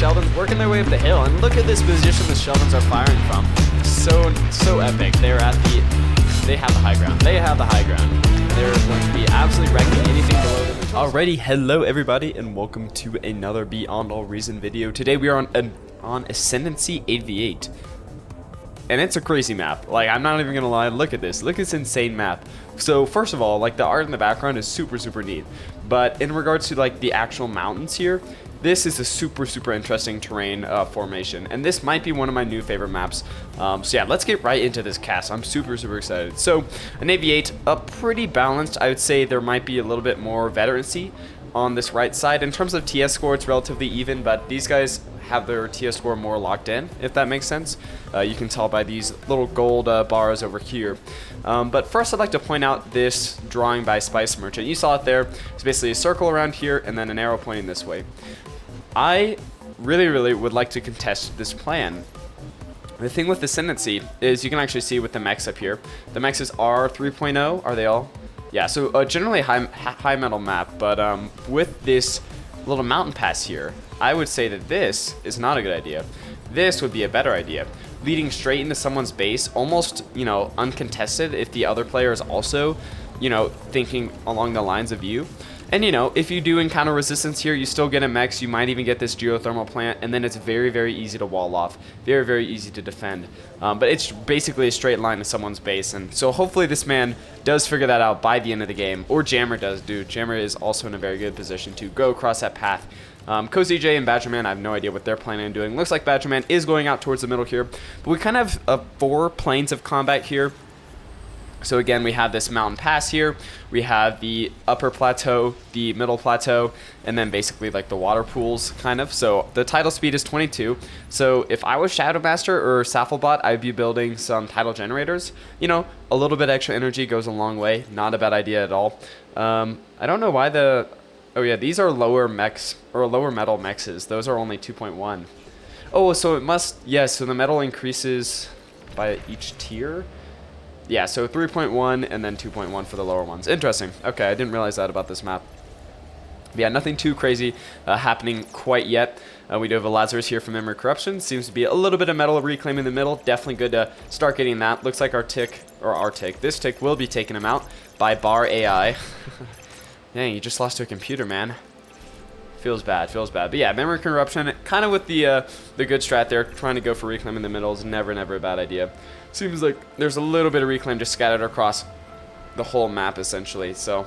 Sheldons working their way up the hill, and look at this position the Sheldons are firing from. So epic. They have the high ground. They have the high ground. They're going to be absolutely wrecking anything below them. Alrighty, hello everybody, and welcome to another Beyond All Reason video. Today we are on Ascendancy 8v8. And it's a crazy map. Like, I'm not even gonna lie, look at this. Look at this insane map. So first of all, like, the art in the background is super neat. But in regards to like the actual mountains here, this is a super interesting terrain formation, and this might be one of my new favorite maps. So yeah, let's get right into this cast. I'm super excited. So an 8v8, pretty balanced. I would say there might be a little bit more veterancy on this right side. In terms of TS score, it's relatively even, but these guys have their TS score more locked in, if that makes sense. You can tell by these little gold bars over here. But first I'd like to point out this drawing by Spice Merchant. You saw it there. It's basically a circle around here and then an arrow pointing this way. I really would like to contest this plan. The thing with Ascendancy is you can actually see with the mechs up here. The mechs are 3.0. Are they all? Yeah, so generally high metal map, but with this little mountain pass here, I would say that this is not a good idea. This would be a better idea. Leading straight into someone's base, almost, you know, uncontested if the other player is also, you know, thinking along the lines of you. And, you know, if you do encounter resistance here, you still get a mechs, you might even get this geothermal plant, and then it's very easy to wall off. Very easy to defend. But it's basically a straight line to someone's base, and so hopefully this man does figure that out by the end of the game. Or Jammer does, dude. Jammer is also in a very good position to go across that path. CozyJ and Badgerman, I have no idea what they're planning on doing. Looks like Badgerman is going out towards the middle here. But we kind of have 4 planes of combat here. So again, we have this mountain pass here, we have the upper plateau, the middle plateau, and then basically like the water pools, kind of. So the tidal speed is 22. So if I was Shadowmaster or Safflebot, I'd be building some tidal generators. You know, a little bit extra energy goes a long way. Not a bad idea at all. I don't know why the... Oh yeah, these are lower mechs, or lower metal mexes. Those are only 2.1. Oh, so it must... Yes, so the metal increases by each tier? Yeah, so 3.1 and then 2.1 for the lower ones. Interesting. Okay, I didn't realize that about this map. But yeah, nothing too crazy happening quite yet. We do have a Lazarus here from Memory Corruption. Seems to be a little bit of metal reclaim in the middle. Definitely good to start getting that. Looks like this tick will be taking him out by Bar AI. Dang, you just lost to a computer, man. Feels bad. But yeah, Memory Corruption, kind of with the good strat there. Trying to go for reclaim in the middle is never a bad idea. Seems like there's a little bit of reclaim just scattered across the whole map, essentially. So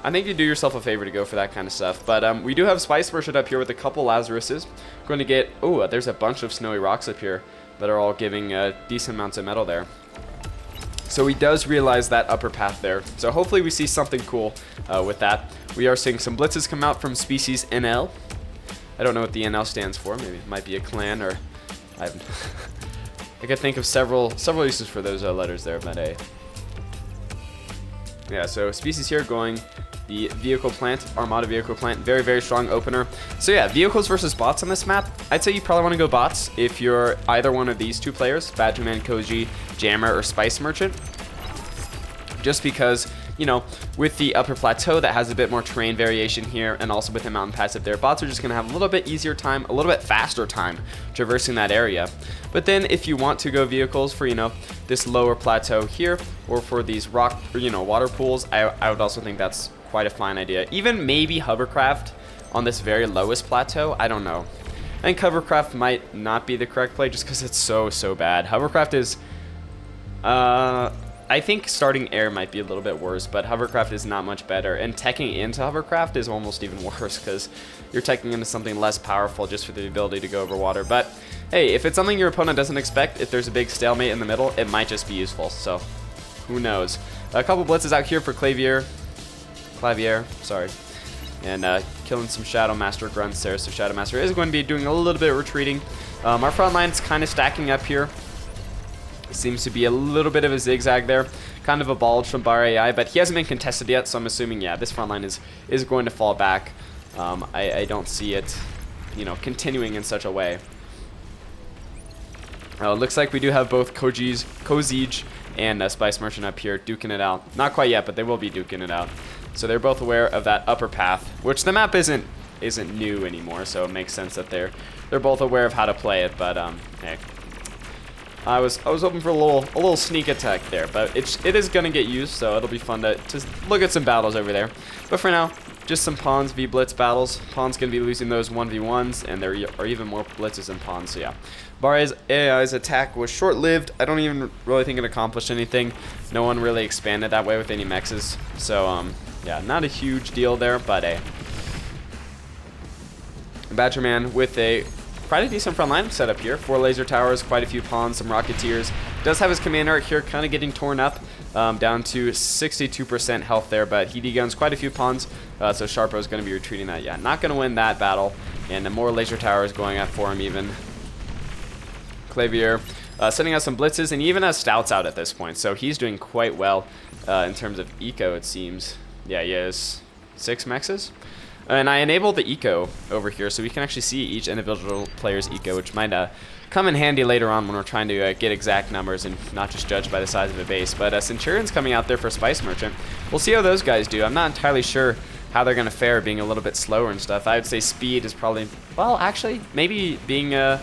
I think you do yourself a favor to go for that kind of stuff. But we do have Spice Merchant up here with a couple Lazaruses. Going to get... Oh, there's a bunch of snowy rocks up here that are all giving decent amounts of metal there. So he does realize that upper path there. So hopefully we see something cool with that. We are seeing some blitzes come out from species NL. I don't know what the NL stands for. Maybe it might be a clan, or... I could think of several uses for those letters there, but hey. Yeah, so species here going the vehicle plant, Armada vehicle plant, very strong opener. So yeah, vehicles versus bots on this map. I'd say you probably want to go bots if you're either one of these 2 players, Badgerman, Koji, Jammer, or Spice Merchant. Just because, you know, with the upper plateau that has a bit more terrain variation here, and also with the mountain pass up there, bots are just going to have a little bit easier time, a little bit faster time traversing that area. But then if you want to go vehicles for, you know, this lower plateau here, or for these rock, or, you know, water pools, I would also think that's quite a fine idea. Even maybe hovercraft on this very lowest plateau, I don't know. I think hovercraft might not be the correct play just because it's so bad. Hovercraft is... I think starting air might be a little bit worse, but hovercraft is not much better, and teching into hovercraft is almost even worse because you're teching into something less powerful just for the ability to go over water. But hey, if it's something your opponent doesn't expect, if there's a big stalemate in the middle, it might just be useful, so who knows. A couple blitzes out here for Clavier, sorry, and killing some Shadow Master grunts there, so Shadow Master is going to be doing a little bit of retreating. Our front line's kind of stacking up here. Seems to be a little bit of a zigzag there, kind of a bulge from Bar AI, but he hasn't been contested yet, so I'm assuming, yeah, this front line is going to fall back. I don't see it, you know, continuing in such a way. Looks like we do have both CozyJ and Spice Merchant up here duking it out. Not quite yet, but they will be duking it out. So they're both aware of that upper path, which the map isn't isn't new anymore, so it makes sense that they're both aware of how to play it. But hey, I was hoping for a little sneak attack there, but it is gonna get used, so it'll be fun to look at some battles over there. But for now, just some pawns v blitz battles. Pawns gonna be losing those 1v1s, and there are even more blitzes than pawns. So yeah, Barre's AI's attack was short-lived. I don't even really think it accomplished anything. No one really expanded that way with any mexes. So yeah, not a huge deal there, but a Badgerman with quite a decent front line setup here. 4 laser towers, quite a few pawns, some rocketeers. Does have his command art here, kind of getting torn up, down to 62% health there, but he deguns quite a few pawns, so Sharpo is going to be retreating that. Yeah, not going to win that battle, and more laser towers going up for him even. Clavier sending out some blitzes, and he even has stouts out at this point, so he's doing quite well in terms of eco, it seems. Yeah, he has 6 mexes. And I enabled the eco over here so we can actually see each individual player's eco, which might come in handy later on when we're trying to get exact numbers and not just judge by the size of the base. But Centurion's coming out there for Spice Merchant. We'll see how those guys do. I'm not entirely sure how they're going to fare being a little bit slower and stuff. I would say speed is probably, well, actually, maybe being a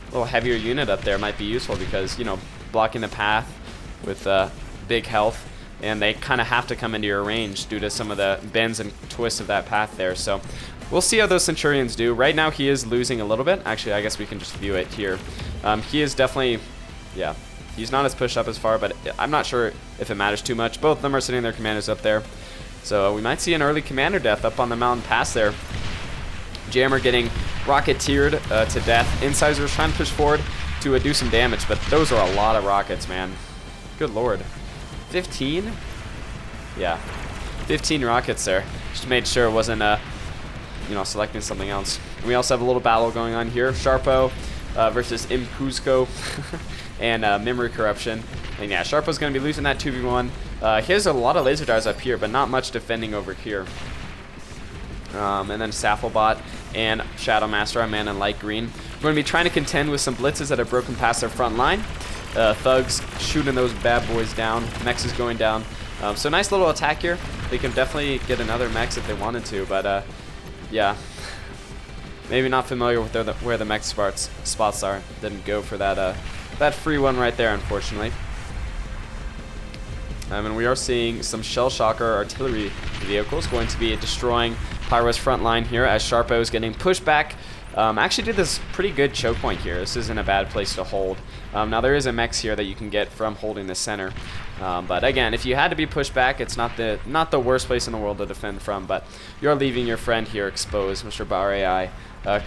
little heavier unit up there might be useful because, you know, blocking the path with big health. And they kind of have to come into your range due to some of the bends and twists of that path there. So we'll see how those Centurions do. Right now he is losing a little bit. Actually, I guess we can just view it here. He is definitely, yeah, he's not as pushed up as far, but I'm not sure if it matters too much. Both of them are sitting their commanders up there. So we might see an early commander death up on the mountain pass there. Jammer getting rocketeered to death. Incisors trying to push forward to do some damage, but those are a lot of rockets, man. Good lord. 15? Yeah, 15 rockets there. Just made sure it wasn't, you know, selecting something else. And we also have a little battle going on here. Sharpo versus Impuzco and Memory Corruption. And yeah, Sharpo's going to be losing that 2v1. He has a lot of laser darts up here, but not much defending over here. And then Safflebot and Shadow Master, our man in light green. We're going to be trying to contend with some blitzes that have broken past their front line. Thugs shooting those bad boys down. Mex is going down. So nice little attack here. They can definitely get another Mex if they wanted to, but yeah. Maybe not familiar with where the Mex spots are. Didn't go for that free one right there, unfortunately. And we are seeing some Shell Shocker artillery vehicles going to be destroying Pyro's front line here as Sharpo is getting pushed back. Actually did this pretty good choke point here. This isn't a bad place to hold. Now there is a Mex here that you can get from holding the center. But again, if you had to be pushed back, it's not the worst place in the world to defend from, but you're leaving your friend here exposed. Mr. Bar AI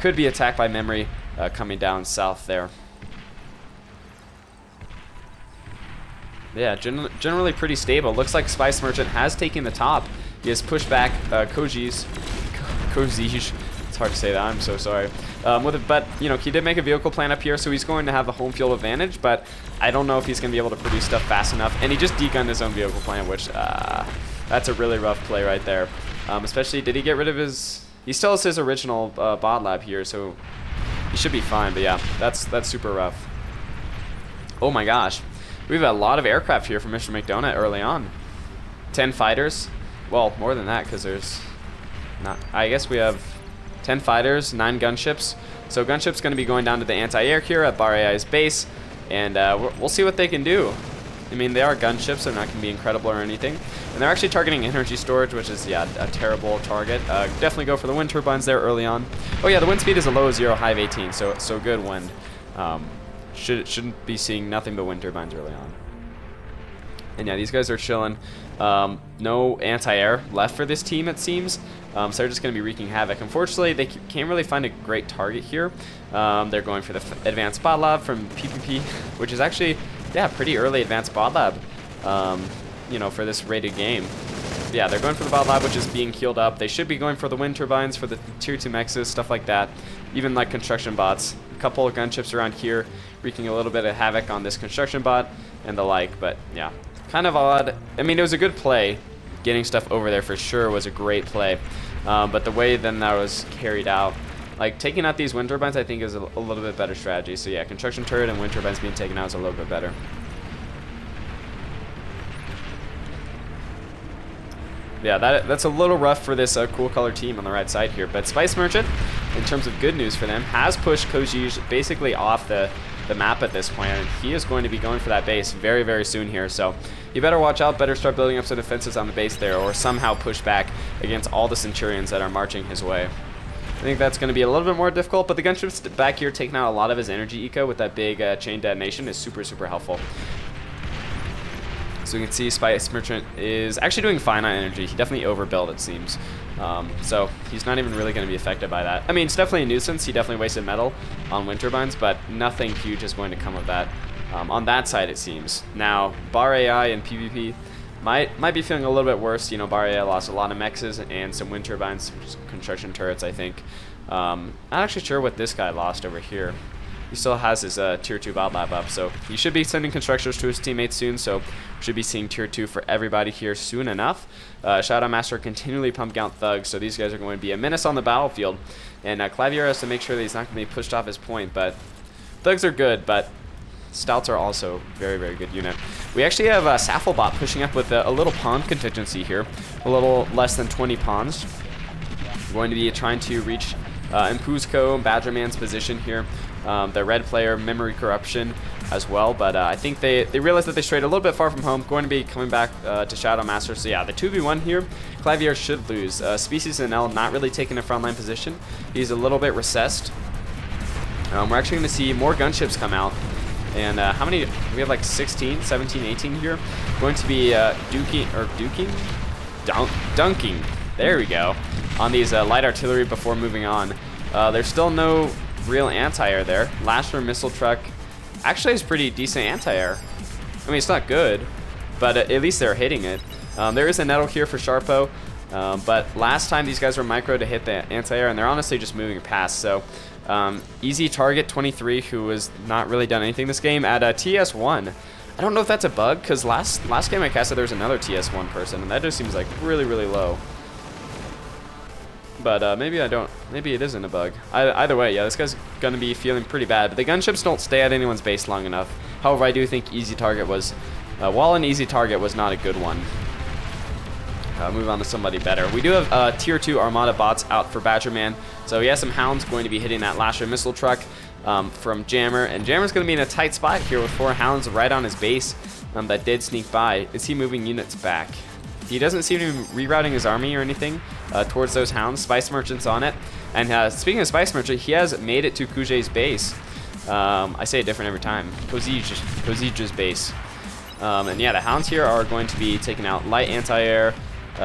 could be attacked by Memory coming down south there. Yeah, generally pretty stable. Looks like Spice Merchant has taken the top. He has pushed back Kojij. It's hard to say that. I'm so sorry. But you know, he did make a vehicle plan up here, so he's going to have a home field advantage. But I don't know if he's going to be able to produce stuff fast enough. And he just degunned his own vehicle plan, which that's a really rough play right there. Especially, did he get rid of his? He still has his original bot lab here, so he should be fine. But yeah, that's super rough. Oh my gosh. We have a lot of aircraft here from Mr. McDonagh early on. 10 fighters. Well, more than that, because there's not. I guess we have 10 fighters, 9 gunships. So Gunship's going to be going down to the anti-air here at Bar AI's base, and we'll see what they can do. I mean, they are gunships, so they're not going to be incredible or anything. And they're actually targeting energy storage, which is, yeah, a terrible target. Definitely go for the wind turbines there early on. Oh yeah, the wind speed is a low 0, high of 18, so good wind. Shouldn't be seeing nothing but wind turbines early on. And yeah, these guys are chilling. No anti-air left for this team, it seems. So they're just going to be wreaking havoc. Unfortunately, they can't really find a great target here. They're going for the advanced bot lab from PPP, which is actually, yeah, pretty early advanced bot lab, you know, for this rated game. Yeah, they're going for the bot lab, which is being healed up. They should be going for the wind turbines, for the tier 2 mexes, stuff like that. Even like construction bots. A couple of gunships around here wreaking a little bit of havoc on this construction bot and the like, but yeah, kind of odd. I mean, it was a good play. Getting stuff over there for sure was a great play, but the way then that was carried out, like taking out these wind turbines, I think is a little bit better strategy. So yeah, construction turret and wind turbines being taken out is a little bit better. Yeah, that's a little rough for this cool color team on the right side here. But Spice Merchant, in terms of good news for them, has pushed Koji basically off the map at this point, and he is going to be going for that base very, very soon here. So you better watch out, better start building up some defenses on the base there, or somehow push back against all the Centurions that are marching his way. I think that's going to be a little bit more difficult, but the Gunship's back here taking out a lot of his energy eco with that big chain detonation is super, super helpful. So we can see Spice Merchant is actually doing fine on energy. He definitely overbuilt, it seems. So he's not even really going to be affected by that. I mean, it's definitely a nuisance. He definitely wasted metal on wind turbines, but nothing huge is going to come of that on that side, it seems. Now, Bar AI and PvP might be feeling a little bit worse. You know, Bar AI lost a lot of mexes and some wind turbines, construction turrets, I think. Not actually sure what this guy lost over here. He still has his tier 2 battle lab up, so he should be sending constructors to his teammates soon, so we should be seeing tier 2 for everybody here soon enough. Shadow Master continually pumping out thugs, so these guys are going to be a menace on the battlefield, and Clavier has to make sure that he's not going to be pushed off his point, but thugs are good, but stouts are also very, very good unit. We actually have Safflebot pushing up with a little pawn contingency here, a little less than 20 pawns. We're going to be trying to reach Impuzco, Badgerman's position here. The red player, Memory Corruption as well, but I think they realized that they strayed a little bit far from home, going to be coming back to Shadow Master. So yeah, the 2v1 here, Clavier should lose. Species and L not really taking a frontline position. He's a little bit recessed. We're actually going to see more gunships come out. And how many? We have like 16, 17, 18 here. Going to be dunking. There we go. On these light artillery before moving on. There's still no real anti-air there. Lasher missile truck actually has pretty decent anti-air. I mean, it's not good, but at least they're hitting it. There is a nettle here for Sharpo, but last time these guys were micro to hit the anti-air, and they're honestly just moving past. So easy target 23, who has not really done anything this game, at TS1. I don't know if that's a bug, because last game I casted there was another TS1 person, and that just seems like really, really low. But maybe I don't. Maybe it isn't a bug. Either way, yeah, this guy's going to be feeling pretty bad. But the gunships don't stay at anyone's base long enough. However, I do think easy target was, while an easy target was not a good one. Move on to somebody better. We do have tier 2 Armada bots out for Badgerman. So he has some hounds going to be hitting that Lasher missile truck from Jammer. And Jammer's going to be in a tight spot here with 4 hounds right on his base that did sneak by. Is he moving units back? He doesn't seem to be rerouting his army or anything towards those hounds. Spice Merchant's on it. And speaking of Spice Merchant, he has made it to Kujei's base. I say it different every time. Kozija's base. And yeah, the hounds here are going to be taking out light anti-air,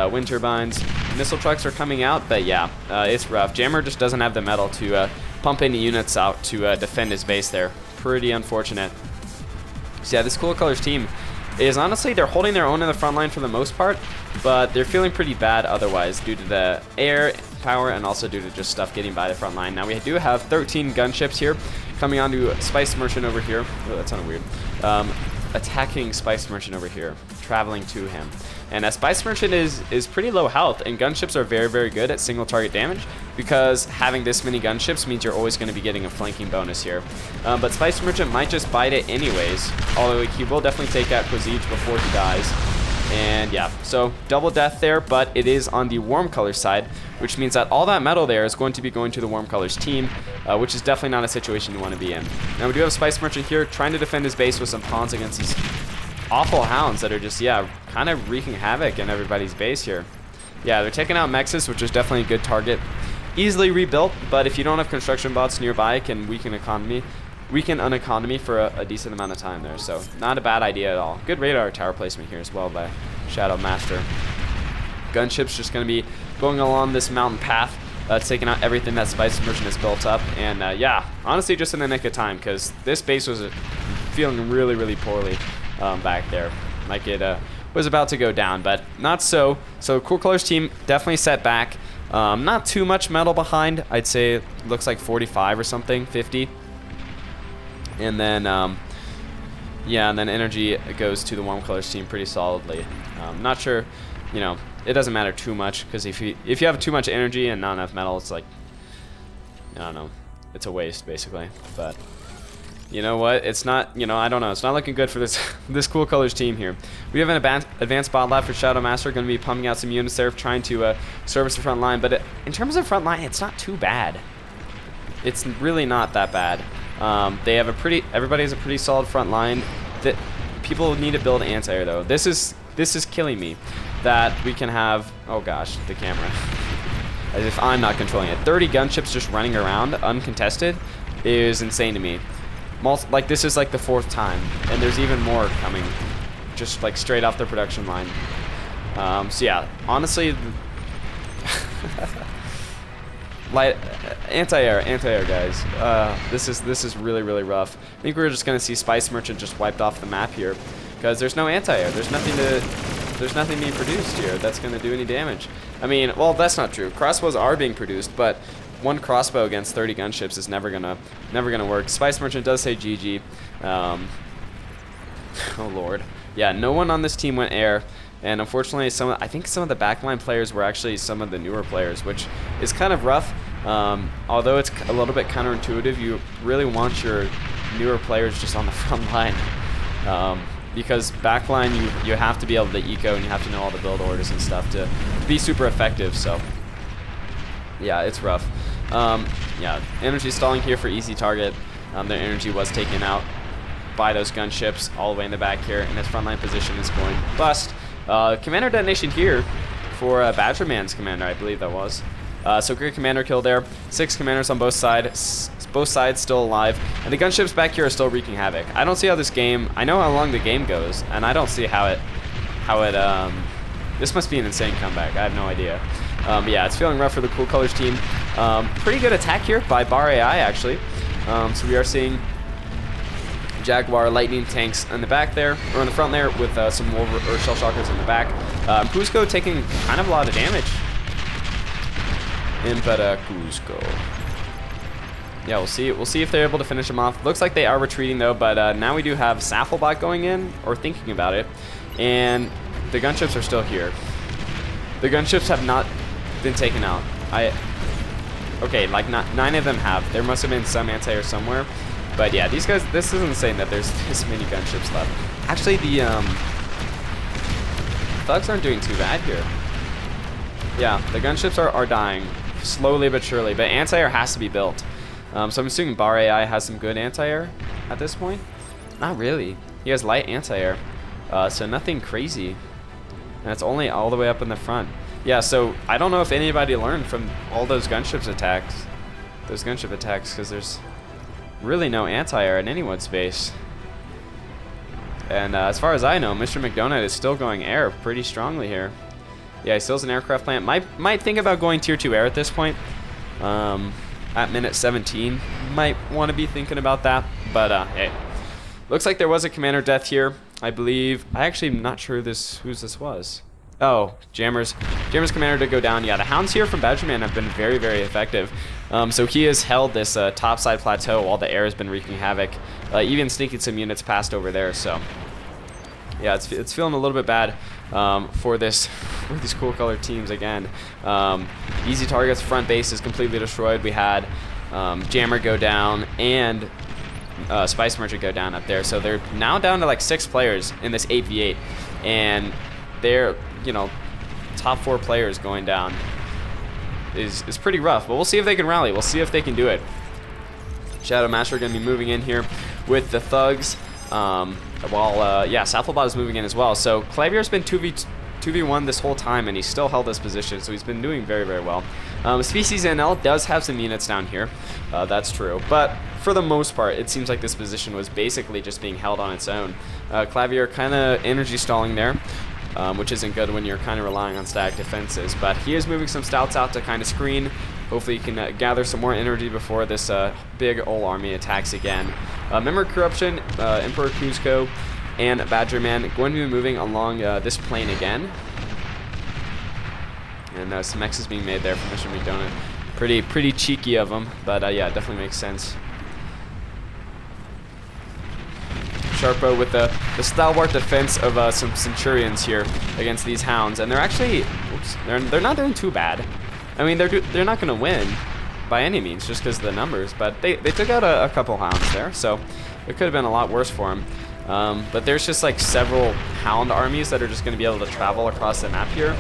wind turbines. Missile trucks are coming out, but yeah, it's rough. Jammer just doesn't have the metal to pump any units out to defend his base there. Pretty unfortunate. So yeah, this Cool Colors team is honestly, they're holding their own in the front line for the most part, but they're feeling pretty bad otherwise due to the air power and also due to just stuff getting by the front line. Now we do have 13 gunships here coming on to Spice Merchant over here. Oh, that sounded weird. Attacking Spice Merchant over here, traveling to him. And Spice Merchant is pretty low health, and gunships are very, very good at single target damage because having this many gunships means you're always going to be getting a flanking bonus here. But Spice Merchant might just bite it anyways, although he will definitely take out Quizij before he dies. And yeah, so double death there, but it is on the Warm Colors side, which means that all that metal there is going to be going to the Warm Colors team, which is definitely not a situation you want to be in. Now we do have Spice Merchant here trying to defend his base with some pawns against these awful hounds that are just, yeah, kind of wreaking havoc in everybody's base here. Yeah, they're taking out Mexus, which is definitely a good target. Easily rebuilt, but if you don't have construction bots nearby, it can weaken an economy for a decent amount of time there. So not a bad idea at all. Good radar tower placement here as well by Shadow Master. Gunship's just going to be going along this mountain path, taking out everything that Spice Merchant has built up. And yeah, honestly just in the nick of time, because this base was feeling really, really poorly back there. Like it was about to go down, but not so. So Cool Colors team definitely set back. Not too much metal behind. I'd say it looks like 45 or something, 50. And then, yeah, and then energy goes to the Warm Colors team pretty solidly. Not sure, you know, it doesn't matter too much, because if you have too much energy and not enough metal, it's like, I don't know, it's a waste basically. But You know what? It's not, you know, I don't know. It's not looking good for this this Cool Colors team here. We have an advanced bot left for Shadow Master. Going to be pumping out some units there, trying to service the front line. But in terms of front line, it's not too bad. It's really not that bad. They have everybody has a pretty solid front line. That people need to build anti-air though. This is killing me. That we can have, oh gosh, the camera. As if I'm not controlling it. 30 gunships just running around uncontested is insane to me. Like this is like the 4th time, and there's even more coming, just like straight off the production line. So yeah, honestly, light anti-air guys. This is really rough. I think we're just gonna see Spice Merchant just wiped off the map here, because there's no anti-air. There's nothing being produced here that's gonna do any damage. I mean, well, that's not true. Crossbows are being produced, but one crossbow against 30 gunships is never gonna work. Spice Merchant does say GG. Oh lord, yeah, no one on this team went air, and unfortunately, I think some of the backline players were actually some of the newer players, which is kind of rough. Although it's a little bit counterintuitive, you really want your newer players just on the front line, because backline you have to be able to eco and you have to know all the build orders and stuff to be super effective. So yeah, it's rough. Yeah, energy stalling here for easy target. Their energy was taken out by those gunships all the way in the back here, and his frontline position is going bust. Commander detonation here for Badgerman's commander, I believe that was. So great commander kill there. 6 commanders on both sides still alive, and the gunships back here are still wreaking havoc. I don't see how this game, I know how long the game goes, and I don't see how it this must be an insane comeback. I have no idea. But yeah, it's feeling rough for the Cool Colors team. Pretty good attack here by Bar AI, actually. So we are seeing Jaguar Lightning tanks in the back there, or in the front there, with some Shell Shockers in the back. Cusco taking kind of a lot of damage. Impera Cusco. Yeah, we'll see if they're able to finish him off. Looks like they are retreating though, but now we do have Safflebot going in, or thinking about it, and the gunships are still here. The gunships have not been taken out. Okay, like 9 of them have. There must have been some anti-air somewhere. But yeah, these guys, this is insane that there's this many gunships left. Actually, the thugs aren't doing too bad here. Yeah, the gunships are dying, slowly but surely, but anti-air has to be built. So I'm assuming Bar AI has some good anti-air at this point. Not really. He has light anti-air, so nothing crazy. And it's only all the way up in the front. Yeah, so I don't know if anybody learned from all those gunship attacks, because there's really no anti-air in anyone's base. And as far as I know, Mr. McDonald is still going air pretty strongly here. Yeah, he still has an aircraft plant. Might think about going tier 2 air at this point. At minute 17, might want to be thinking about that. But hey, looks like there was a commander death here. I believe. I actually am not sure whose this was. Oh, Jammer's commander did go down. Yeah, the hounds here from Badgerman have been very effective. So he has held this topside plateau while the air has been wreaking havoc, even sneaking some units past over there. So yeah, it's feeling a little bit bad for these Cool Color teams again. Easy targets, front base is completely destroyed. We had Jammer go down and Spice Merchant go down up there. So they're now down to like 6 players in this 8v8, and they're, you know, top 4 players going down is pretty rough. But we'll see if they can rally. We'll see if they can do it. Shadow Master going to be moving in here with the thugs. While yeah, Safflebot is moving in as well. So Clavier's been 2v1 this whole time, and he's still held this position, so he's been doing very well. Species NL does have some units down here, that's true, but for the most part it seems like this position was basically just being held on its own. Clavier kind of energy stalling there, which isn't good when you're kind of relying on static defenses, but he is moving some stouts out to kind of screen. Hopefully he can gather some more energy before this big ol' army attacks again. Memory Corruption, Emperor Cusco, and Badgerman going to be moving along this plane again. And some X is being made there from Mr. McDonald. Pretty cheeky of him, but yeah, it definitely makes sense. Sharpo with the stalwart defense of some Centurions here against these hounds, and they're actually, oops, they're not doing too bad. I mean, they're not going to win by any means, just because of the numbers. But they took out a couple hounds there, so it could have been a lot worse for him. But there's just like several hound armies that are just going to be able to travel across the map here.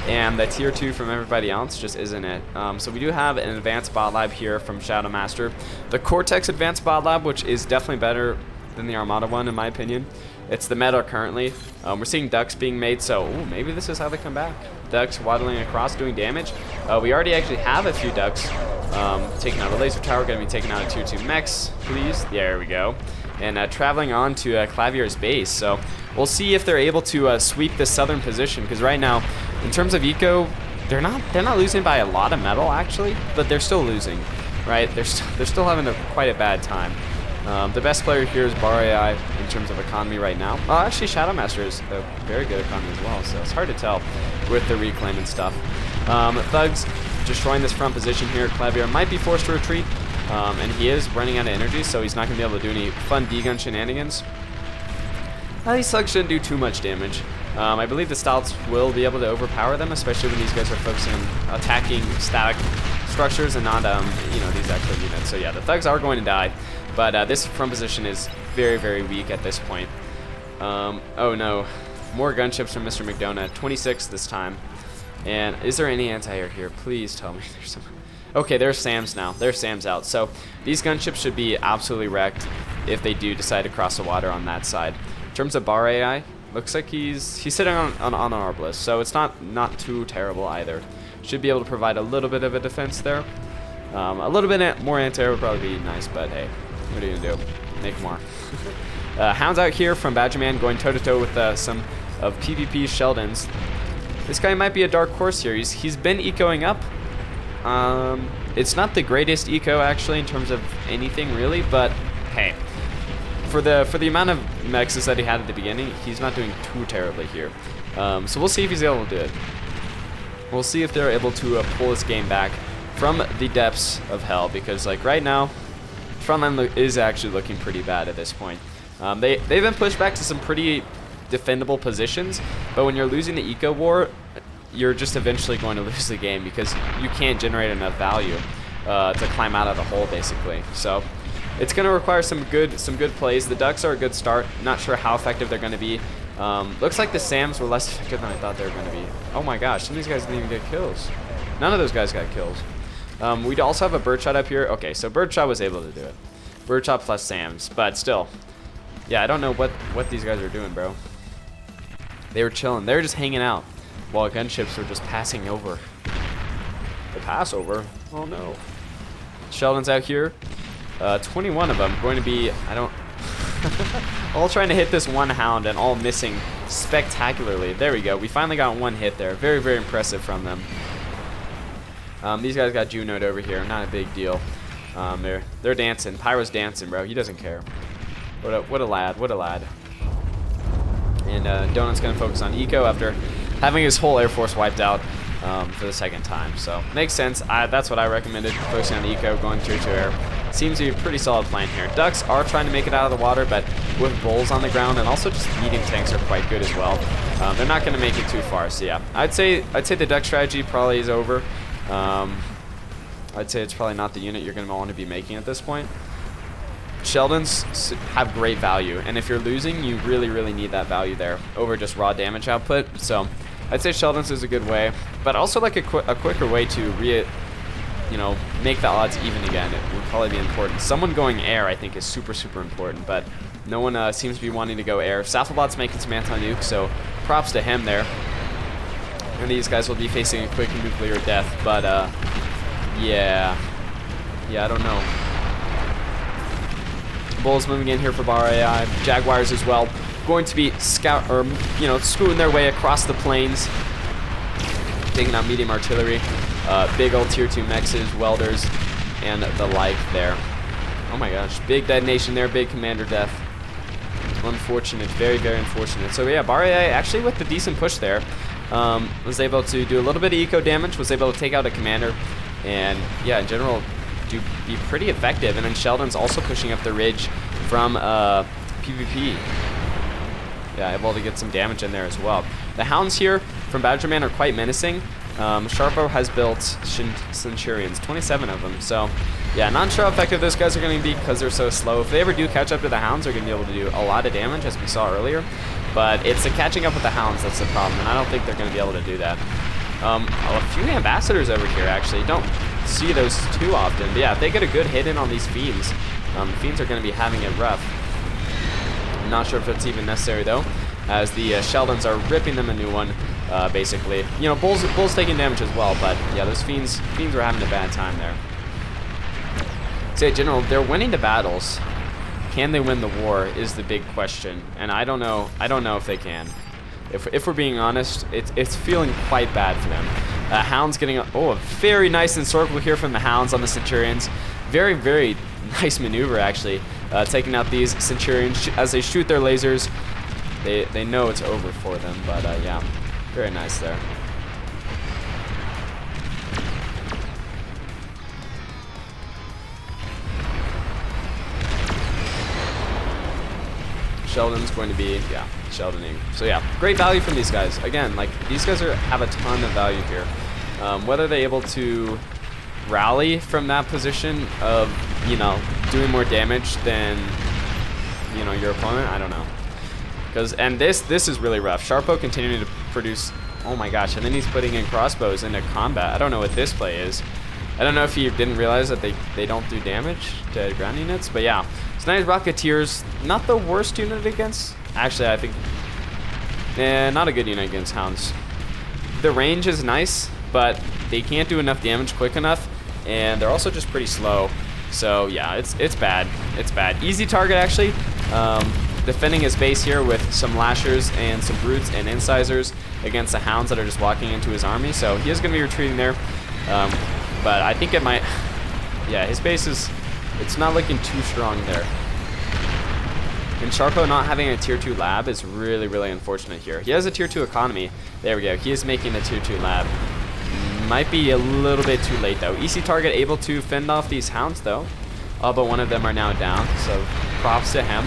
And the tier 2 from everybody else just isn't it. So we do have an advanced bot lab here from Shadow Master. The Cortex advanced bot lab, which is definitely better than the Armada one in my opinion. It's the meta currently. We're seeing ducks being made, so ooh, maybe this is how they come back. Ducks waddling across doing damage. We already actually have a few ducks taking out a laser tower, going to be taking out a tier 2 mechs, please. There we go. And traveling on to Clavier's base. So we'll see if they're able to sweep this southern position, because right now, in terms of eco, they're not losing by a lot of metal actually, but they're still losing, right? They're still having quite a bad time. The best player here is Bar AI in terms of economy right now. Actually, Shadow Master is a very good economy as well, so it's hard to tell with the reclaim and stuff. Thugs destroying this front position here. Clavier might be forced to retreat, and he is running out of energy, so he's not going to be able to do any fun D-gun shenanigans. These thugs shouldn't do too much damage. I believe the stouts will be able to overpower them, especially when these guys are focusing on attacking static structures and not, you know, these actual units. So yeah, the thugs are going to die, but this front position is very, very weak at this point. Oh no, more gunships from Mr. McDonough, 26 this time. And is there any anti-air here? Please tell me there's some. Okay, there's SAMs now. There's SAMs out. So these gunships should be absolutely wrecked if they do decide to cross the water on that side. In terms of Bar AI, looks like he's sitting on an Arbalist, so it's not too terrible either. Should be able to provide a little bit of a defense there. A little bit more anti-air would probably be nice, but hey, what are you gonna do? Make more. Hounds out here from Badgerman going toe-to-toe with some of PvP Sheldons. This guy might be a dark horse here. He's been ecoing up. It's not the greatest eco actually in terms of anything really, but hey, for the amount of mexes that he had at the beginning, he's not doing too terribly here. So we'll see if he's able to do it. We'll see if they're able to pull this game back from the depths of hell, because like right now, frontline is actually looking pretty bad at this point. They've been pushed back to some pretty defendable positions, but when you're losing the eco war, you're just eventually going to lose the game because you can't generate enough value to climb out of the hole basically. So it's going to require some good plays. The ducks are a good start. Not sure how effective they're going to be. Looks like the SAMs were less effective than I thought they were going to be. Oh my gosh, some of these guys didn't even get kills. None of those guys got kills. We'd also have a Birdshot up here. Okay, so Birdshot was able to do it. Birdshot plus SAMs, but still. Yeah, I don't know what these guys are doing, bro. They were chilling. They were just hanging out while gunships were just passing over. The Passover? Oh no. Sheldon's out here. 21 of them going to be, all trying to hit this one hound and all missing spectacularly. There we go. We finally got one hit there. Very, very impressive from them. These guys got Juno'd over here. Not a big deal. They're dancing. Pyro's dancing, bro. He doesn't care. What a lad. What a lad. And Donut's going to focus on eco after having his whole Air Force wiped out for the second time. So makes sense. That's what I recommended. Focusing on eco, going tier 2 air. Seems to be a pretty solid plan here. Ducks are trying to make it out of the water, but with bulls on the ground and also just medium tanks are quite good as well. They're not going to make it too far. So yeah, I'd say the duck strategy probably is over. I'd say it's probably not the unit you're going to want to be making at this point. Sheldons have great value, and if you're losing, you really, really need that value there over just raw damage output. So I'd say Sheldons is a good way, but also like a quicker way to make the odds even again. It would probably be important. Someone going air, I think, is super, super important, but no one seems to be wanting to go air. Safabot's making some anti-nuke, so props to him there. And these guys will be facing a quick nuclear death, but yeah, I don't know. Bulls moving in here for Bar AI. Jaguars as well, going to be scooting their way across the plains, taking out medium artillery, big old tier 2 mexes, welders, and the like there. Oh my gosh, big detonation there, big commander death. Unfortunate, very, very unfortunate. So yeah, Bar AI actually with the decent push there was able to do a little bit of eco damage, was able to take out a commander, and yeah, in general, be pretty effective. And then Sheldon's also pushing up the ridge from PvP. Yeah, able to get some damage in there as well. The hounds here from Badgerman are quite menacing. Sharpo has built Centurions, 27 of them. So, yeah, not sure how effective those guys are going to be because they're so slow. If they ever do catch up to the Hounds, they're going to be able to do a lot of damage, as we saw earlier. But it's the catching up with the Hounds that's the problem, and I don't think they're going to be able to do that. A few Ambassadors over here, actually. Don't see those too often. But yeah, if they get a good hit in on these Fiends, Fiends are going to be having it rough. I'm not sure if it's even necessary, though, as the Sheldons are ripping them a new one, basically. You know, Bull's taking damage as well, but yeah, those Fiends are having a bad time there. So in general, they're winning the battles. Can they win the war is the big question, and I don't know if they can. If we're being honest, it's feeling quite bad for them. Hounds getting a very nice encircle here from the Hounds on the Centurions. Very, very nice maneuver, actually. Taking out these Centurions as they shoot their lasers. They know it's over for them, but yeah, very nice there. Sheldon's going to be, yeah, Sheldoning. So yeah, great value from these guys. Again, like, these guys have a ton of value here. Whether they're able to rally from that position of, you know, doing more damage than, you know, your opponent, I don't know. And this is really rough. Sharpo continuing to produce, oh my gosh, and then he's putting in crossbows into combat. I don't know what this play is. I don't know if he didn't realize that they don't do damage to ground units, but yeah. Sniper's Rocketeers, not the worst unit against, actually I think, not a good unit against Hounds. The range is nice, but they can't do enough damage quick enough, and they're also just pretty slow. So yeah, it's bad. It's bad. Easy target, actually. Defending his base here with some Lashers and some Brutes and Incisors against the Hounds that are just walking into his army. So he is going to be retreating there. But I think it might, yeah, his base is, it's not looking too strong there. And Sharpo not having a tier 2 lab is really, really unfortunate here. He has a tier 2 economy. There we go. He is making the tier 2 lab. Might be a little bit too late, though. Easy target able to fend off these Hounds, though. But one of them are now down, so props to him.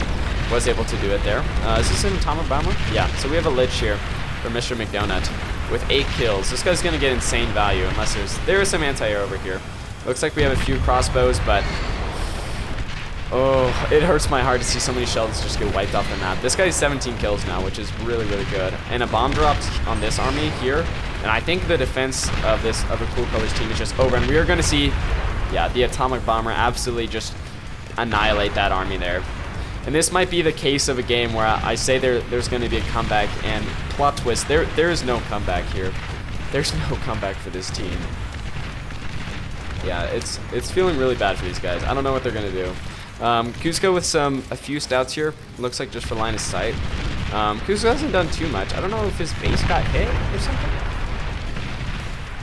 Was able to do it there. Is this an Atomic Bomber? Yeah, so we have a Lich here for Mr. McDonut with 8 kills. This guy's going to get insane value unless there is some anti-air over here. Looks like we have a few crossbows, but oh, it hurts my heart to see so many Sheldons just get wiped off the map. This guy's 17 kills now, which is really, really good. And a bomb drops on this army here, and I think the defense of this other Cool Colors team is just over, and we are going to see, yeah, the Atomic Bomber absolutely just annihilate that army there. And this might be the case of a game where I say there's going to be a comeback, and plot twist, there is no comeback here. There's no comeback for this team. Yeah, it's feeling really bad for these guys. I don't know what they're going to do. Kuzco with a few stouts here. Looks like just for line of sight. Kuzco hasn't done too much. I don't know if his base got hit or something.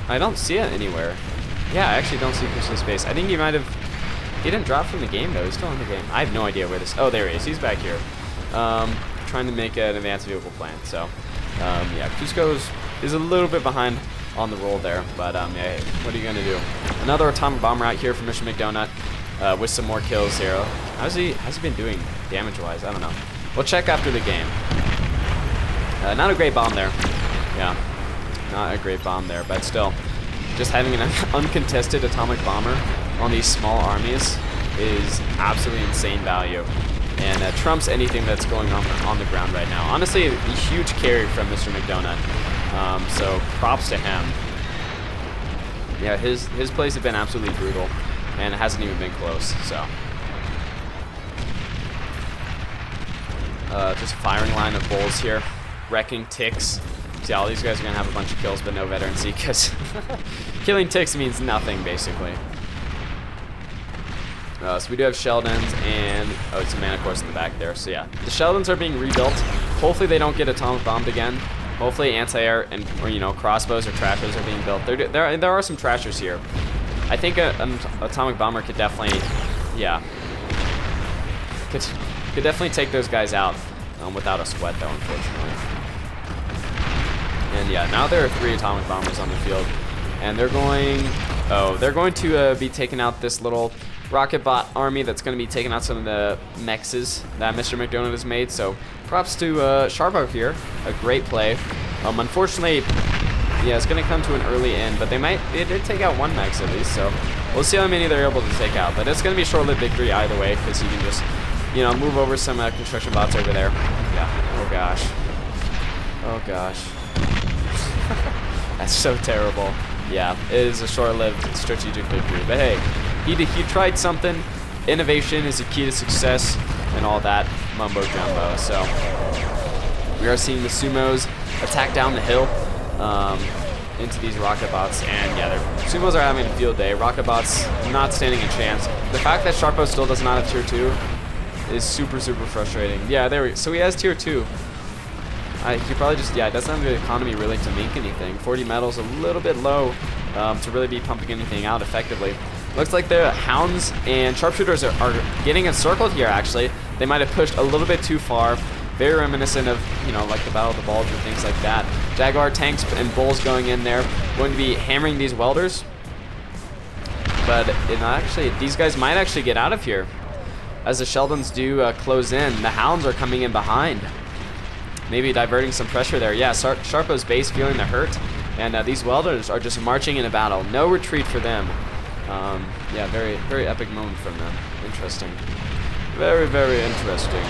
I don't see it anywhere. Yeah, I actually don't see Kuzco's base. I think he might have... He didn't drop from the game, though. He's still in the game. I have no idea where this... Oh, there he is. He's back here. Trying to make an advanced vehicle plan. So, yeah, Kuzco is a little bit behind on the roll there. But, yeah, what are you going to do? Another Atomic Bomber out here for Mr. McDonut with some more kills here. How's he been doing damage-wise? I don't know. We'll check after the game. Not a great bomb there. Yeah, not a great bomb there. But still, just having an uncontested Atomic Bomber on these small armies is absolutely insane value, and trumps anything that's going on the ground right now. Honestly, a huge carry from Mr. McDonut, so props to him. Yeah, his plays have been absolutely brutal, and it hasn't even been close. So just firing line of bulls here, wrecking ticks. See, all these guys are gonna have a bunch of kills, but no veterancy, because killing ticks means nothing basically. So we do have Sheldons and, oh, it's a Mana Course in the back there. So yeah, the Sheldons are being rebuilt. Hopefully they don't get atomic bombed again. Hopefully anti-air and, or, you know, crossbows or trashers are being built. There are some trashers here. I think an atomic bomber could definitely, yeah, could definitely take those guys out without a sweat though, unfortunately. And yeah, now there are 3 atomic bombers on the field, and they're going to be taking out this little rocket bot army that's going to be taking out some of the mexes that Mr. McDonald has made. So props to Sharpo here, a great play. Unfortunately, Yeah, it's going to come to an early end, but they did take out one Mex at least, so we'll see how many they're able to take out. But it's going to be a short-lived victory either way, because you can just, you know, move over some construction bots over there. Yeah, oh gosh. Oh gosh. That's so terrible. Yeah, it is a short-lived strategic victory. But hey, he tried something. Innovation is the key to success and all that mumbo jumbo. So we are seeing the sumos attack down the hill into these rocket bots, and yeah, sumos are having a field day. Rocket bots not standing a chance. The fact that Sharpo still does not have tier 2 is super frustrating. Yeah, there we go. So he has tier 2. He probably just, yeah, doesn't have the economy really to make anything. 40 metal's a little bit low to really be pumping anything out effectively. Looks like the Hounds and Sharpshooters are getting encircled here, actually. They might have pushed a little bit too far. Very reminiscent of, you know, like the Battle of the Bulge and things like that. Jaguar tanks and Bulls going in there, going to be hammering these welders. But actually, these guys might actually get out of here. As the Sheldons do close in, the Hounds are coming in behind. Maybe diverting some pressure there. Yeah, Sharpo's base feeling the hurt. And these welders are just marching into battle. No retreat for them. Yeah, very epic moment from them. Interesting. Very interesting.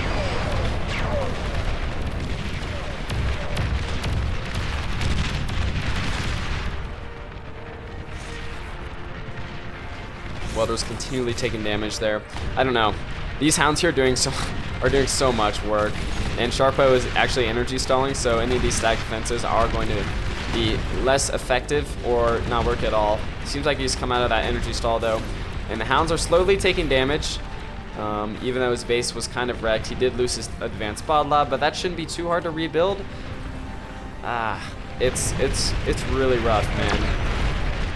Welders continually taking damage there. I don't know. These Hounds here are doing so much work. And Sharpo is actually energy stalling, so any of these stacked defenses are going to be less effective or not work at all. Seems like he's come out of that energy stall though. And the Hounds are slowly taking damage. Even though his base was kind of wrecked, he did lose his advanced bod lob, but that shouldn't be too hard to rebuild. It's really rough, man.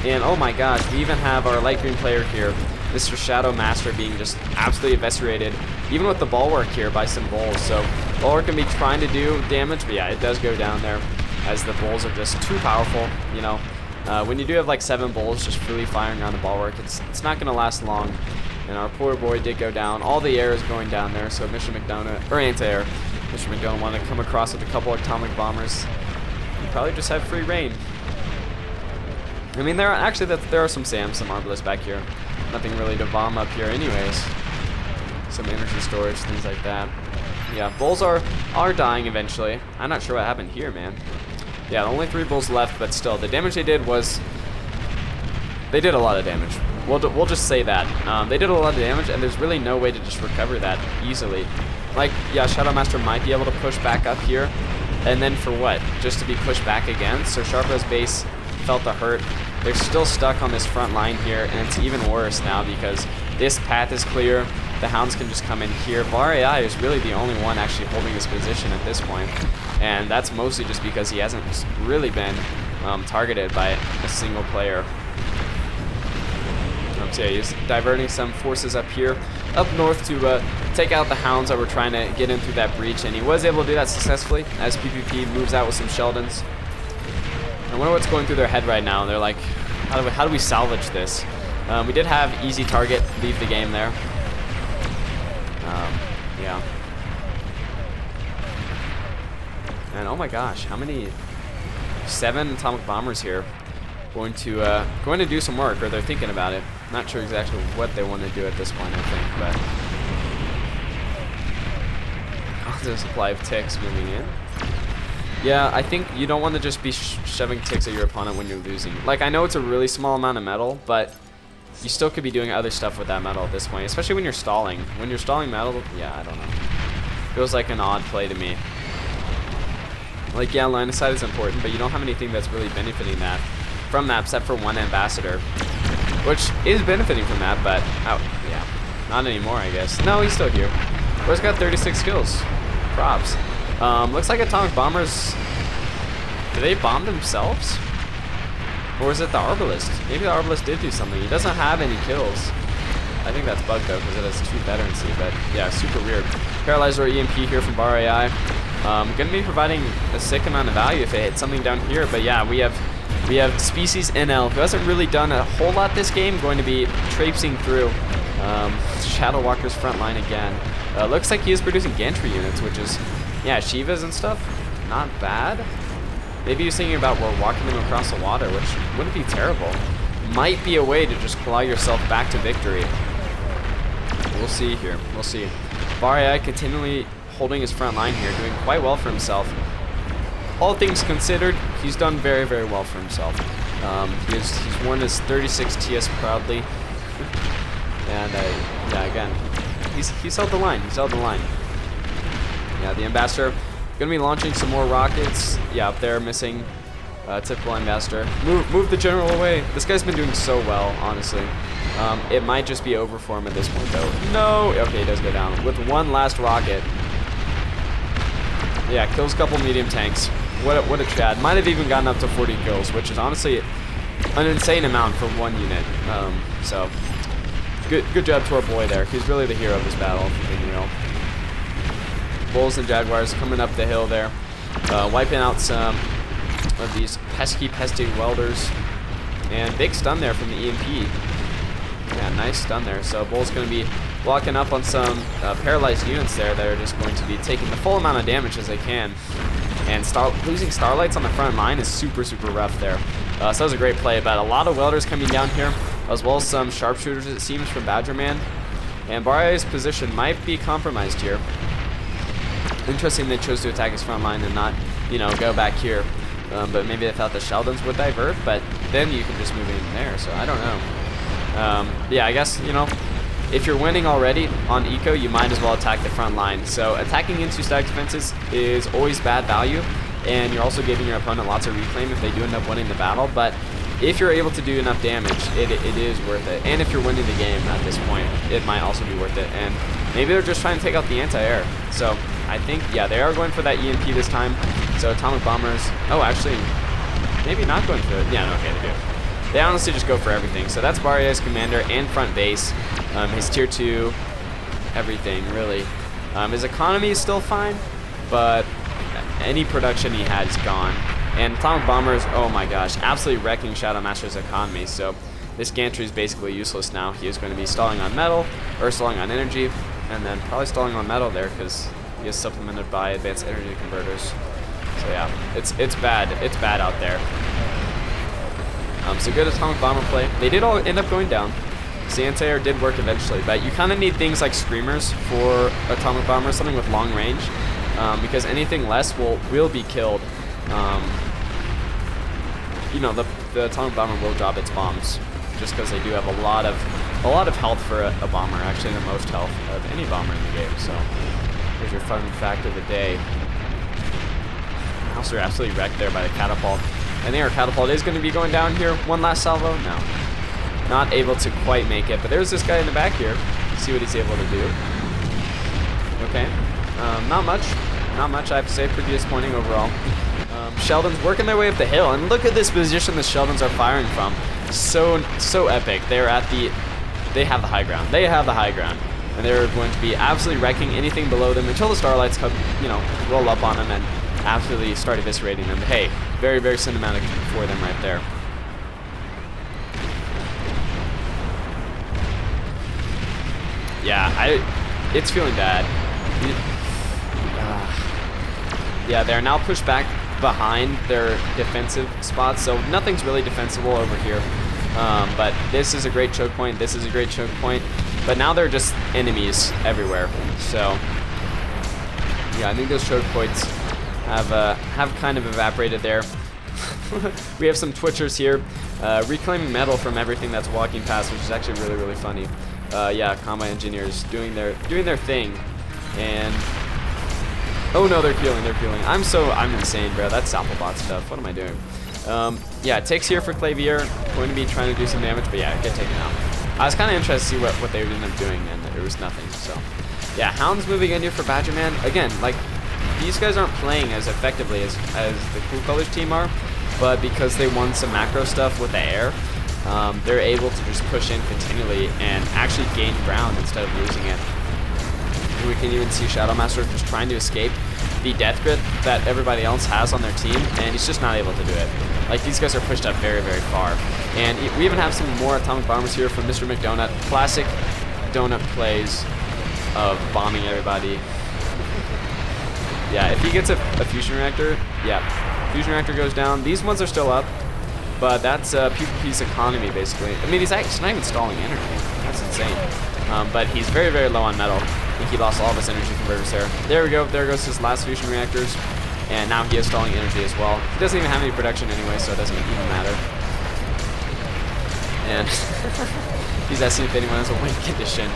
And oh my gosh, we even have our light green player here, Mr. Shadow Master, being just absolutely eviscerated, even with the bulwark here by some Bulls. So bulwark can be trying to do damage, but yeah, it does go down there as the Bulls are just too powerful. You know, when you do have like 7 Bulls just freely firing around the bulwark, it's not going to last long. And our poor boy did go down. All the air is going down there, so Mr. McDonough, or anti-air, Mr. McDonough wanted to come across with a couple atomic bombers. You probably just have free reign. I mean, there are some SAMs, some arbalists back here. Nothing really to bomb up here anyways. Some energy storage, things like that. Yeah, Bulls are dying eventually. I'm not sure what happened here, man. Yeah, only 3 Bulls left, but still, the damage they did was... They did a lot of damage. We'll just say that. They did a lot of damage, and there's really no way to just recover that easily. Like, yeah, Shadow Master might be able to push back up here, and then for what? Just to be pushed back again? So Sharpo's base felt the hurt. They're still stuck on this front line here, and it's even worse now because this path is clear. The Hounds can just come in here. Bar AI is really the only one actually holding this position at this point, and that's mostly just because he hasn't really been targeted by a single player. So yeah, he's diverting some forces up here, up north to take out the Hounds that were trying to get in through that breach, and he was able to do that successfully as PvP moves out with some Sheldons. I wonder what's going through their head right now. They're like, how do we salvage this? We did have easy target leave the game there. Yeah. And oh my gosh, how many? 7 atomic bombers here. Going to do some work, or they're thinking about it. Not sure exactly what they want to do at this point, I think, but constant supply of ticks moving in. Yeah, I think you don't want to just be shoving ticks at your opponent when you're losing. Like, I know it's a really small amount of metal, but you still could be doing other stuff with that metal at this point, especially when you're stalling. When you're stalling metal, yeah, I don't know. Feels like an odd play to me. Like, yeah, line of sight is important, but you don't have anything that's really benefiting that from that, except for one ambassador, which is benefiting from that, but oh yeah, not anymore, I guess. No, he's still here. Boy's got 36 kills. Props. Looks like atomic bombers. Did they bomb themselves, or is it the arbalist? Maybe the arbalist did do something. He doesn't have any kills. I think that's bugged though, because it has 2 veterancy. But yeah, super weird. Paralyzer EMP here from Bar AI. Gonna be providing a sick amount of value if it hits something down here. But yeah, we have Species NL, who hasn't really done a whole lot this game, going to be traipsing through Shadow Walker's front line again. Looks like he is producing gantry units, which is, yeah, Shivas and stuff, not bad. Maybe he's thinking about walking them across the water, which wouldn't be terrible. Might be a way to just claw yourself back to victory. We'll see here. We'll see. Barrier continually holding his front line here, doing quite well for himself. All things considered, he's done very, very well for himself. He's won his 36 TS proudly. And yeah, again, he's held the line. He's held the line. Yeah, the Ambassador gonna be launching some more rockets. Yeah, up there, missing. Typical Ambassador. Move the General away. This guy's been doing so well, honestly. It might just be over for him at this point, though. No! Okay, he does go down. With one last rocket. Yeah, kills a couple medium tanks. What a Chad. Might have even gotten up to 40 kills, which is honestly an insane amount for one unit. So, good job to our boy there. He's really the hero of this battle, being real. Bulls and Jaguars coming up the hill there. Wiping out some of these pesky welders. And big stun there from the EMP. Yeah, nice stun there. So Bull's going to be walking up on some paralyzed units there that are just going to be taking the full amount of damage as they can. And losing Starlights on the front line is super, super rough there. So that was a great play, but a lot of welders coming down here, as well as some sharpshooters, it seems, from Badgerman. And Barria's position might be compromised here. Interesting they chose to attack his front line and not, you know, go back here. But maybe they thought the Sheldons would divert, but then you can just move in there, so I don't know. Yeah, I guess, you know, if you're winning already on eco, you might as well attack the front line. So attacking into static defenses is always bad value, and you're also giving your opponent lots of reclaim if they do end up winning the battle. But if you're able to do enough damage, it is worth it. And if you're winning the game at this point, it might also be worth it. And maybe they're just trying to take out the anti-air. So I think, yeah, they are going for that EMP this time. So atomic bombers. Oh, actually, maybe not going for it. Yeah, no, okay, they do. They honestly just go for everything. So that's Barria's commander and front base. His tier 2, everything, really. His economy is still fine, but any production he had is gone. And atomic bombers, oh my gosh, absolutely wrecking Shadow Master's economy. So this gantry is basically useless now. He is going to be stalling on metal, or stalling on energy, and then probably stalling on metal there because he is supplemented by advanced energy converters. So yeah, it's bad. It's bad out there. So good atomic bomber play. They did all end up going down. The anti-air did work eventually, but you kind of need things like screamers for atomic bombers, something with long range, because anything less will be killed. You know, the atomic bomber will drop its bombs, just because they do have a lot of health for a bomber. Actually, the most health of any bomber in the game. So here's your fun fact of the day. Also, absolutely wrecked there by the catapult. And the air catapult is going to be going down here. One last salvo. No. Not able to quite make it, but there's this guy in the back here. See what he's able to do. Okay, not much, I have to say. Pretty disappointing overall. Sheldons working their way up the hill, and look at this position the Sheldons are firing from. So epic. They have the high ground. They have the high ground, and they're going to be absolutely wrecking anything below them until the Starlights come, you know, roll up on them and absolutely start eviscerating them. But hey, very, very cinematic for them right there. Yeah, it's feeling bad. Yeah, they're now pushed back behind their defensive spots, so nothing's really defensible over here. But this is a great choke point. This is a great choke point. But now they're just enemies everywhere. So yeah, I think those choke points have kind of evaporated there. We have some Twitchers here, reclaiming metal from everything that's walking past, which is actually really, really funny. Yeah, combat engineers doing their thing, and oh no, they're healing. I'm insane, bro. That's Samplebot stuff. What am I doing? Yeah, ticks here for Clavier, going to be trying to do some damage, but yeah, get taken out. I was kind of interested to see what they would end up doing, and there was nothing. So yeah, Hound's moving in here for Badgerman again. Like, these guys aren't playing as effectively as the Cool Colors team are, but because they won some macro stuff with the air, they're able to just push in continually and actually gain ground instead of losing it. We can even see Shadow Master just trying to escape the death grid that everybody else has on their team, and he's just not able to do it. Like, these guys are pushed up very, very far. And we even have some more atomic bombers here from Mr. McDonut. Classic donut plays of bombing everybody. Yeah, if he gets a fusion reactor, yeah, Fusion reactor goes down. These ones are still up, but that's PvP's economy, basically. I mean, he's actually not even stalling energy. That's insane. But he's very, very low on metal. I think he lost all of his energy converters there. There we go. There goes his last fusion reactors. And now he is stalling energy as well. He doesn't even have any production anyway, so it doesn't even matter. And he's asking if anyone has a win condition.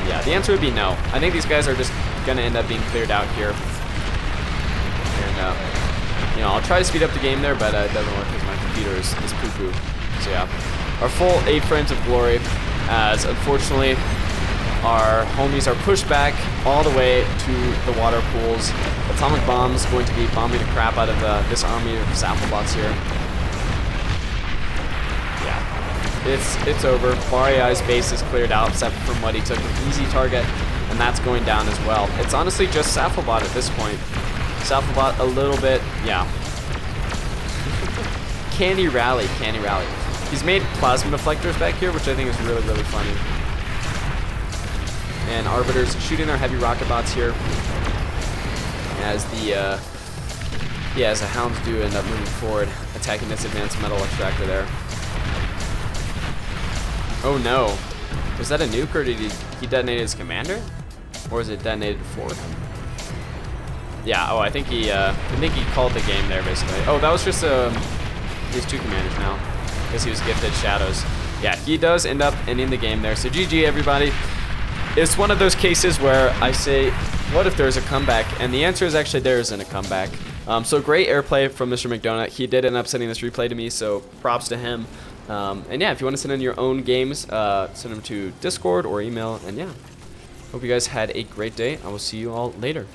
Yeah, the answer would be no. I think these guys are just going to end up being cleared out here. And, you know, I'll try to speed up the game there, but it doesn't work because my computer is poo-poo. So yeah, our full 8 frames of glory, as unfortunately our homies are pushed back all the way to the water pools. Atomic bombs going to be bombing the crap out of this army of Sapphobots here. Yeah, it's over. Barai's base is cleared out, except from what he took an easy target, and that's going down as well. It's honestly just Sapphobot at this point. Sapphobot a little bit, yeah. Can he rally? Can he rally? He's made plasma deflectors back here, which I think is really, really funny. And Arbiters shooting their heavy rocket bots here as the as the Hounds do end up moving forward, attacking this advanced metal extractor there. Oh no. Was that a nuke, or did he detonate his commander? Or is it detonated forward? Yeah, oh, I think he called the game there, basically. Oh, that was just these 2 commanders now, because he was gifted shadows. Yeah, he does end up ending the game there. So GG, everybody. It's one of those cases where I say, what if there's a comeback? And the answer is actually there isn't a comeback. So great airplay from Mr. McDonut. He did end up sending this replay to me, so props to him. And yeah, if you want to send in your own games, send them to Discord or email. And yeah, hope you guys had a great day. I will see you all later.